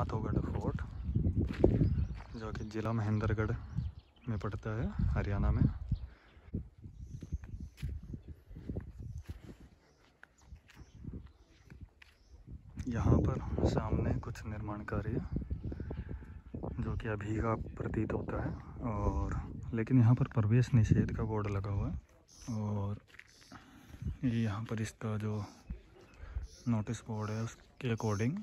Madhogarh fort, जो कि ज़िला महेंद्रगढ़ में पड़ता है, हरियाणा में। यहाँ पर सामने कुछ निर्माण कार्य जो कि अभी का प्रतीत होता है, और लेकिन यहाँ पर प्रवेश निषेध का बोर्ड लगा हुआ है। और यहाँ पर इसका जो नोटिस बोर्ड है उसके अकॉर्डिंग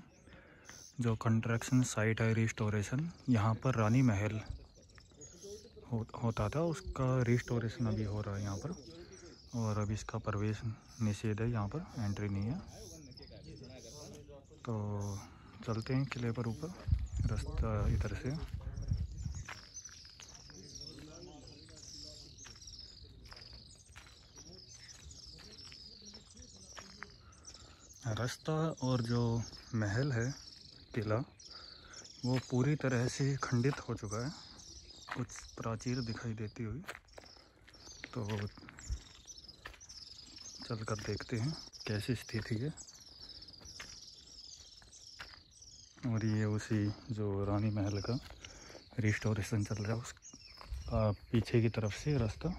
जो कंस्ट्रक्शन साइट है रिस्टोरेशन, यहाँ पर रानी महल होता था, उसका रिस्टोरेशन अभी हो रहा है यहाँ पर। और अभी इसका प्रवेश निषेध है, यहाँ पर एंट्री नहीं है। तो चलते हैं किले पर ऊपर, रास्ता इधर से। रास्ता और जो महल है, किला, वो पूरी तरह से खंडित हो चुका है, कुछ प्राचीर दिखाई देती हुई। तो चलकर देखते हैं कैसी स्थिति है। और ये उसी जो रानी महल का रिस्टोरेशन चल रहा है उसका पीछे की तरफ से रास्ता।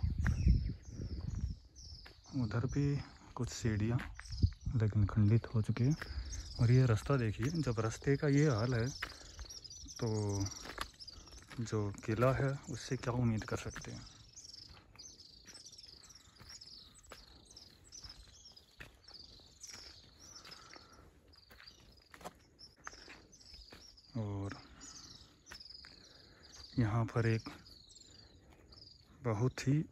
उधर भी कुछ सीढ़ियाँ लेकिन खंडित हो चुकी है। और ये रास्ता देखिए, जब रास्ते का ये हाल है तो जो किला है उससे क्या उम्मीद कर सकते हैं। और यहाँ पर एक बहुत ही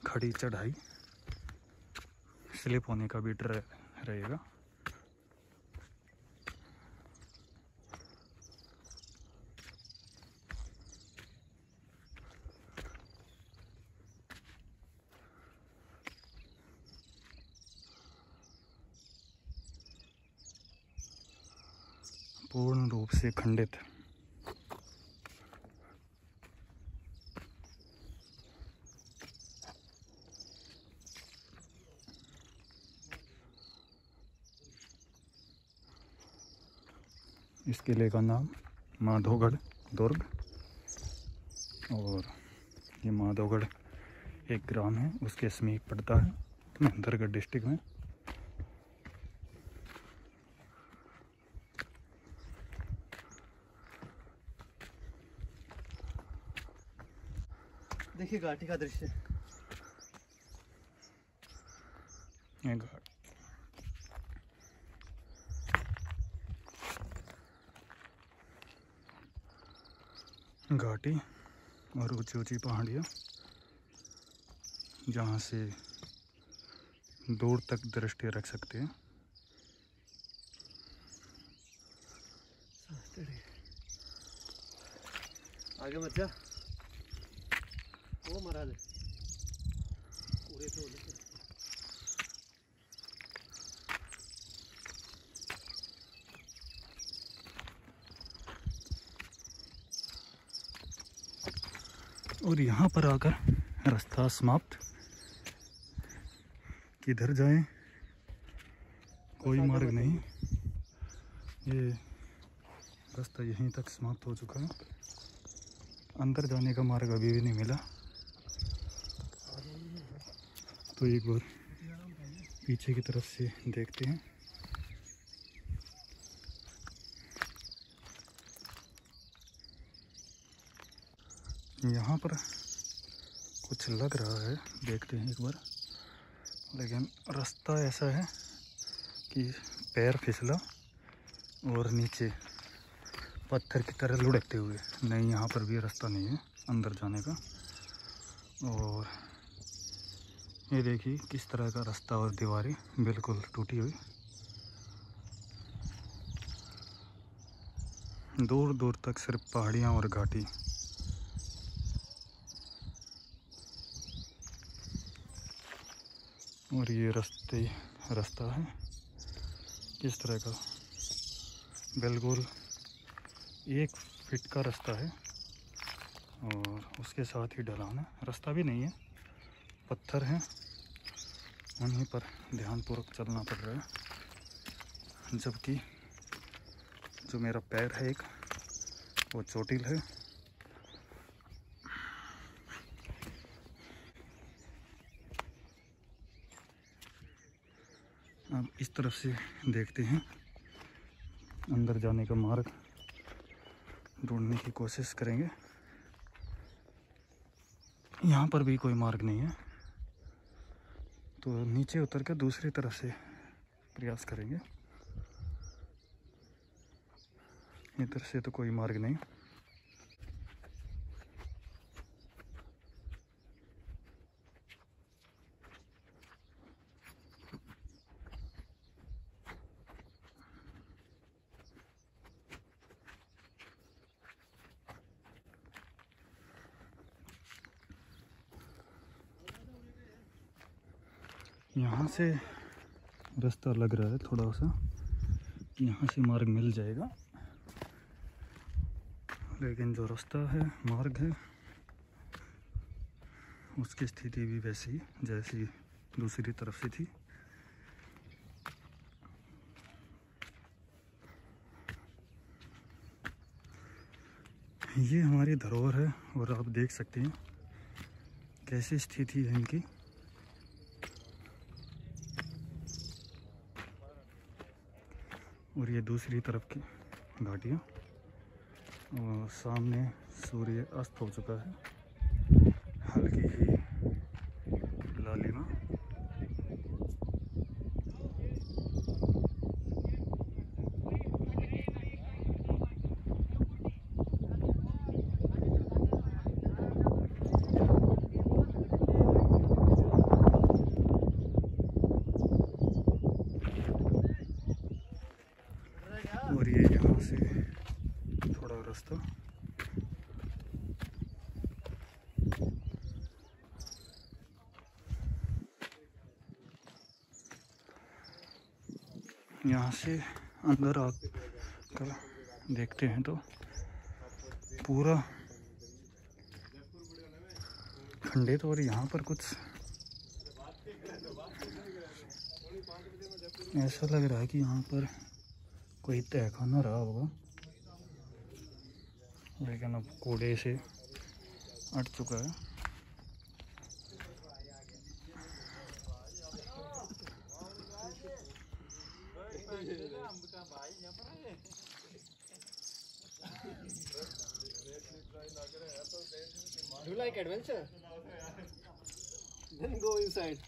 खड़ी चढ़ाई, स्लिप होने का भी डर रहेगा। पूर्ण रूप से खंडित। इस किले का नाम माधोगढ़ दुर्ग, और ये माधोगढ़ एक ग्राम है, उसके समीप पड़ता है, महेंद्रगढ़ डिस्ट्रिक्ट में। देखिए घाटी का दृश्य। घाटी और ऊंची ऊंची पहाड़ियाँ, जहाँ से दूर तक दृष्टि रख सकते हैं। आगे मत जा, वो मरा ले पूरे तो ले। और यहाँ पर आकर रास्ता समाप्त। किधर जाएं, कोई मार्ग नहीं। ये रास्ता यहीं तक समाप्त हो चुका है, अंदर जाने का मार्ग अभी भी नहीं मिला। तो एक बार पीछे की तरफ से देखते हैं। यहाँ पर कुछ लग रहा है, देखते हैं एक बार। लेकिन रास्ता ऐसा है कि पैर फिसला और नीचे पत्थर की तरह लुढ़कते हुए। नहीं, यहाँ पर भी रास्ता नहीं है अंदर जाने का। और ये देखिए किस तरह का रास्ता और दीवारें बिल्कुल टूटी हुई। दूर दूर तक सिर्फ पहाड़ियाँ और घाटी। और ये रास्ता है किस तरह का, बिल्कुल 1 फीट का रास्ता है, और उसके साथ ही ढलान है। रास्ता भी नहीं है, पत्थर हैं, उन्हीं पर ध्यानपूर्वक चलना पड़ रहा है। जबकि जो मेरा पैर है एक, वो चोटिल है। अब इस तरफ से देखते हैं, अंदर जाने का मार्ग ढूंढने की कोशिश करेंगे। यहाँ पर भी कोई मार्ग नहीं है, तो नीचे उतर कर दूसरी तरफ से प्रयास करेंगे। इधर से तो कोई मार्ग नहीं। यहाँ से रास्ता लग रहा है थोड़ा सा, यहाँ से मार्ग मिल जाएगा, लेकिन जो रास्ता है, मार्ग है, उसकी स्थिति भी वैसी जैसी दूसरी तरफ से थी। ये हमारी धरोहर है और आप देख सकते हैं कैसी स्थिति है इनकी। और ये दूसरी तरफ की घाटियाँ, और सामने सूर्य अस्त हो चुका है, हल्की ही लालिमा। और ये यहाँ से थोड़ा रास्ता यहाँ से अंदर आकर देखते हैं तो पूरा खंडित, और यहाँ पर कुछ ऐसा लग रहा है कि यहाँ पर कोई तहखाना रहा होगा, लेकिन अब कूड़े से अट चुका है। Do you like adventure? Then go inside.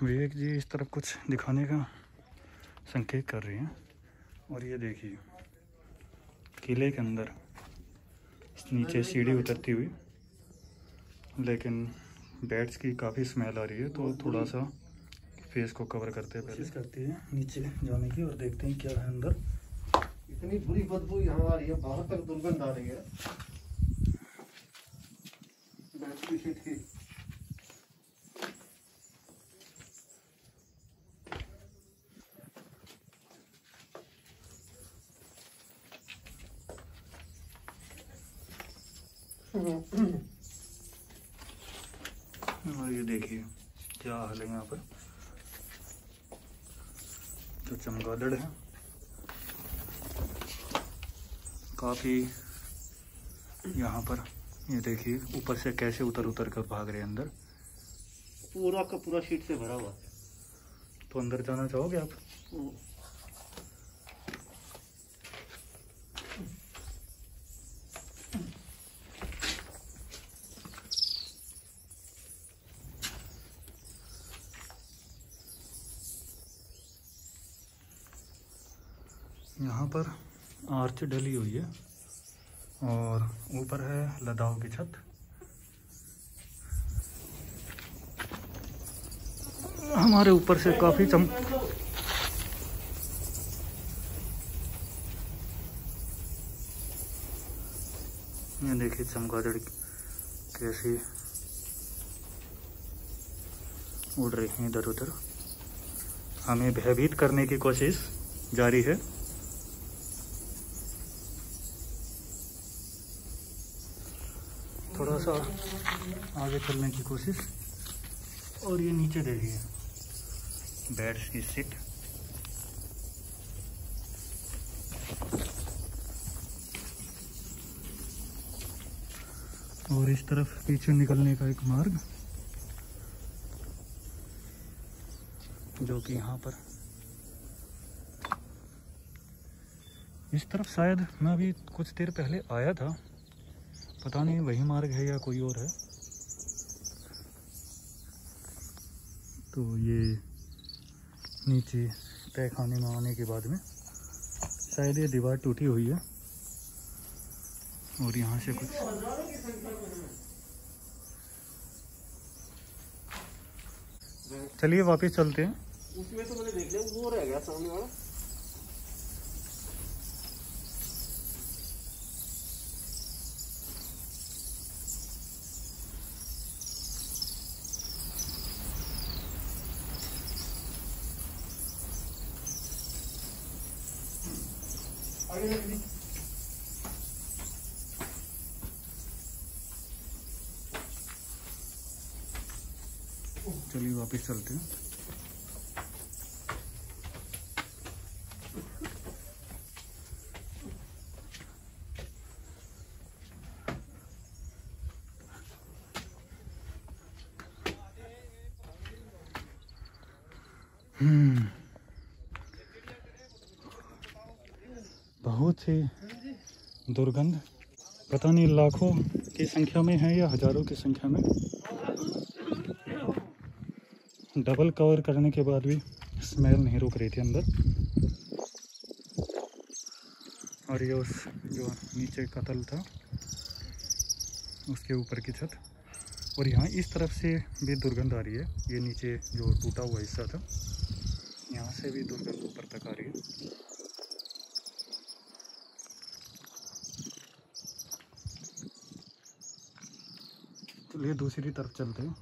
विवेक जी इस तरफ कुछ दिखाने का संकेत कर रहे हैं। और ये देखिए किले के अंदर नीचे सीढ़ी उतरती हुई, लेकिन बैट्स की काफ़ी स्मेल आ रही है, तो थोड़ा सा फेस को कवर करते हैं, कोशिश करते हैं नीचे जाने की और देखते हैं क्या है अंदर। इतनी बुरी बदबू यहाँ आ रही है, बाहर तक दुर्गंध आ रही है बैट की शीट की। और ये देखिए क्या हाल है यहाँ पर, जो चमगादड़ है काफ़ी यहाँ पर। ये देखिए ऊपर से कैसे उतर उतर कर भाग रहे हैं अंदर, पूरा का पूरा शीट से भरा हुआ। तो अंदर जाना चाहोगे आप? यहाँ पर आर्च डली हुई है और ऊपर है लदाव की छत। हमारे ऊपर से काफी ये देखिए चमगादड़ कैसे उड़ रही हैं इधर उधर, हमें भयभीत करने की कोशिश जारी है। थोड़ा सा आगे चलने की कोशिश। और ये नीचे देखिए बेड्स की सीट। और इस तरफ पीछे निकलने का एक मार्ग, जो कि यहाँ पर इस तरफ शायद मैं अभी कुछ देर पहले आया था, पता नहीं वही मार्ग है या कोई और है। तो ये नीचे तय खाने में आने के बाद में शायद ये दीवार टूटी हुई है और यहाँ से कुछ चलिए वापस चलते हैं। उसमें तो मैंने देख लिया, वो रह गया सामने वाला। चलिए वापस चलते हैं। बहुत ही दुर्गंध, पता नहीं लाखों की संख्या में है या हजारों की संख्या में। डबल कवर करने के बाद भी स्मेल नहीं रुक रही थी अंदर। और ये उस जो नीचे का तल था उसके ऊपर की छत, और यहाँ इस तरफ से भी दुर्गंध आ रही है। ये नीचे जो टूटा हुआ हिस्सा था, यहाँ से भी दुर्गंध ऊपर तक आ रही है। चलिए दूसरी तरफ चलते हैं।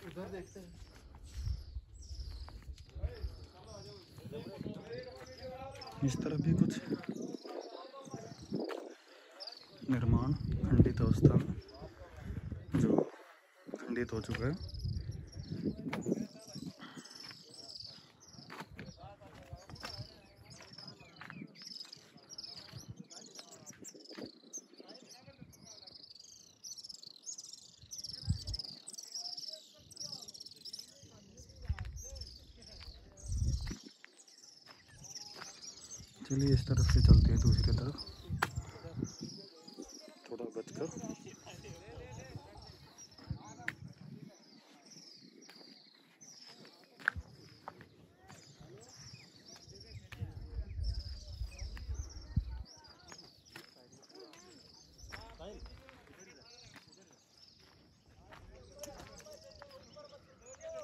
उधर देखते हैं। इस तरफ भी कुछ निर्माण खंडित अवस्था में, जो खंडित हो चुका है। चलिए इस तरफ से चलते हैं दूसरी तरफ, थोड़ा बचकर।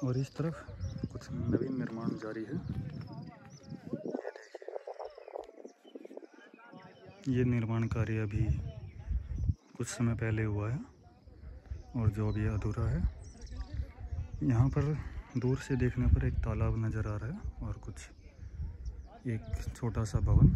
और इस तरफ कुछ नवीन निर्माण जारी है। ये निर्माण कार्य अभी कुछ समय पहले हुआ है और जो अभी अधूरा है। यहाँ पर दूर से देखने पर एक तालाब नज़र आ रहा है और कुछ एक छोटा सा भवन।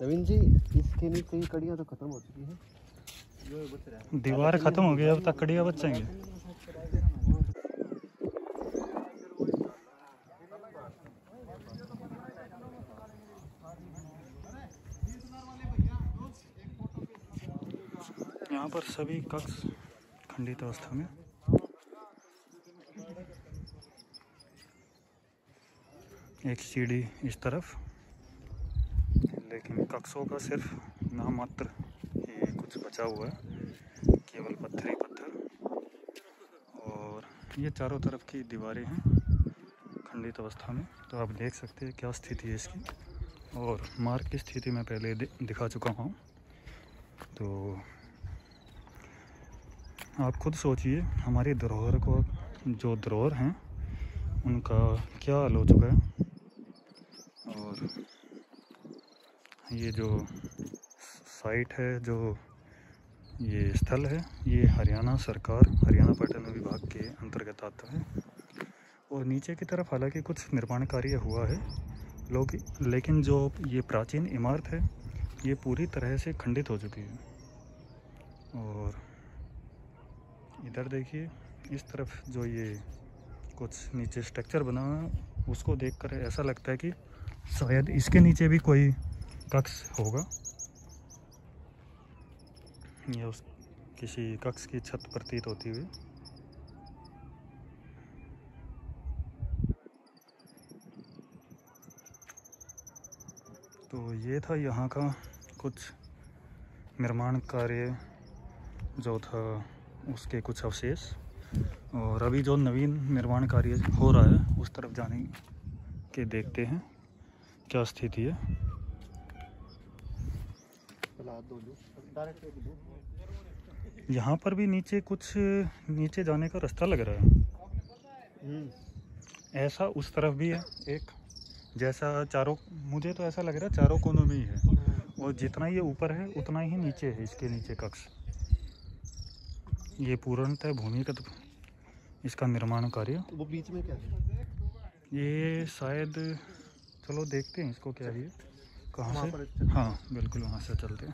नवीन जी, इसके नीचे की कड़ियाँ तो खत्म हो चुकी हैं। दीवार खत्म हो गई, अब तक कड़ियाँ बच जाएंगे। यहाँ पर सभी कक्ष खंडित अवस्था में। एक सीढ़ी इस तरफ, लेकिन कक्षों का सिर्फ नाम मात्र ही कुछ बचा हुआ है, केवल पत्थर ही पत्थर। और ये चारों तरफ की दीवारें हैं खंडित अवस्था में। तो आप देख सकते हैं क्या स्थिति है इसकी, और मार्ग की स्थिति मैं पहले दिखा चुका हूँ। तो आप खुद सोचिए, हमारी धरोहर को, जो धरोहर हैं उनका क्या हाल हो चुका है। और ये जो साइट है, जो ये स्थल है, ये हरियाणा सरकार, हरियाणा पर्यटन विभाग के अंतर्गत आता है। और नीचे की तरफ हालांकि कुछ निर्माण कार्य हुआ है लेकिन जो ये प्राचीन इमारत है ये पूरी तरह से खंडित हो चुकी है। और इधर देखिए, इस तरफ जो ये कुछ नीचे स्ट्रक्चर बना हुआ है, उसको देखकर ऐसा लगता है कि शायद इसके नीचे भी कोई कक्ष होगा, या उस किसी कक्ष की छत प्रतीत होती हुई। तो ये था यहाँ का कुछ निर्माण कार्य जो था, उसके कुछ अवशेष। और अभी जो नवीन निर्माण कार्य हो रहा है उस तरफ जाने के देखते हैं क्या स्थिति है। यहाँ पर भी नीचे कुछ नीचे जाने का रास्ता लग रहा है। ऐसा उस तरफ भी है एक, जैसा चारों, मुझे तो ऐसा लग रहा है चारों कोनों में ही है। और जितना ये ऊपर है उतना ही नीचे है, इसके नीचे कक्ष। ये पूर्णतः भूमिगत इसका निर्माण कार्य। वो बीच में क्या है? ये शायद, चलो देखते हैं इसको क्या है, कहाँ से। हाँ बिल्कुल, वहाँ से चलते हैं।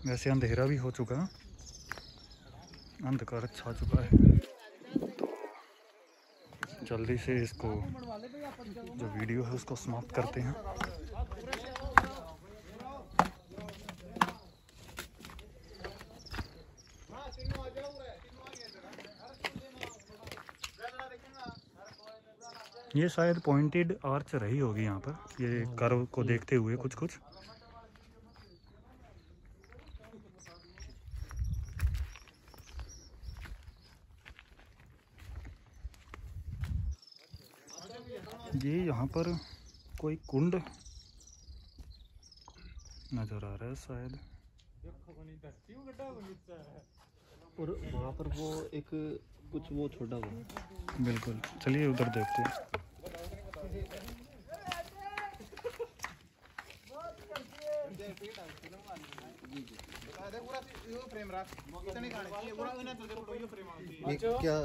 वैसे अंधेरा भी हो चुका है, अंधकार छा चुका है। तो जल्दी से इसको, जो वीडियो है उसको समाप्त करते हैं। ये शायद पॉइंटेड आर्च रही होगी यहाँ पर, ये कर्व को देखते हुए कुछ कुछ। ये यहाँ पर कोई कुंड नजर आ रहा है शायद, और वहाँ पर वो एक कुछ वो छोटा हुआ। बिल्कुल, चलिए उधर देखते हैं। क्या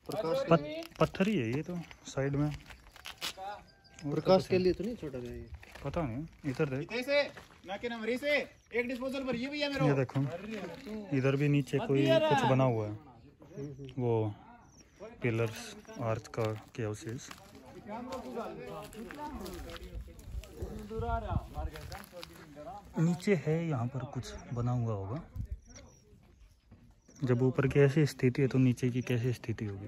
प्रकाश पत्थर ही है ये तो साइड में। प्रकाश के लिए तो नहीं छोटा गया ये? पता नहीं, इधर देख, एक डिस्पोजल पर ये देखो, इधर भी नीचे कोई कुछ बना हुआ है, वो पिलर्स आर्च का क्या अवशेष। नीचे है यहाँ पर कुछ बना हुआ होगा। जब ऊपर की ऐसी स्थिति है तो नीचे की कैसी स्थिति होगी।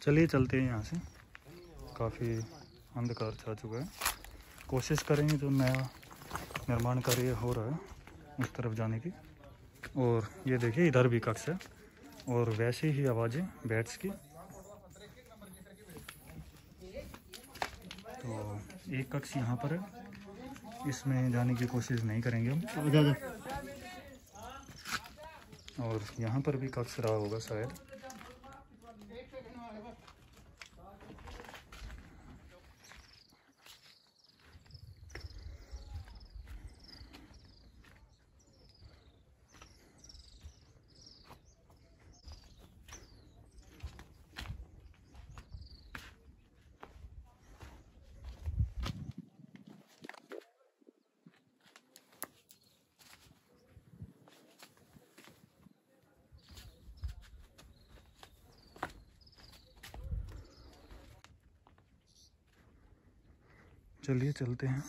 चलिए चलते हैं यहाँ से, काफ़ी अंधकार छा चुका है। कोशिश करेंगे जो नया निर्माण कार्य हो रहा है उस तरफ जाने की। और ये देखिए, इधर भी कक्ष है और वैसी ही आवाज़ें बैट्स की। तो एक कक्ष यहाँ पर है, इसमें जाने की कोशिश नहीं करेंगे हम। और यहाँ पर भी कक्ष रहा होगा शायद। चलिए चलते हैं।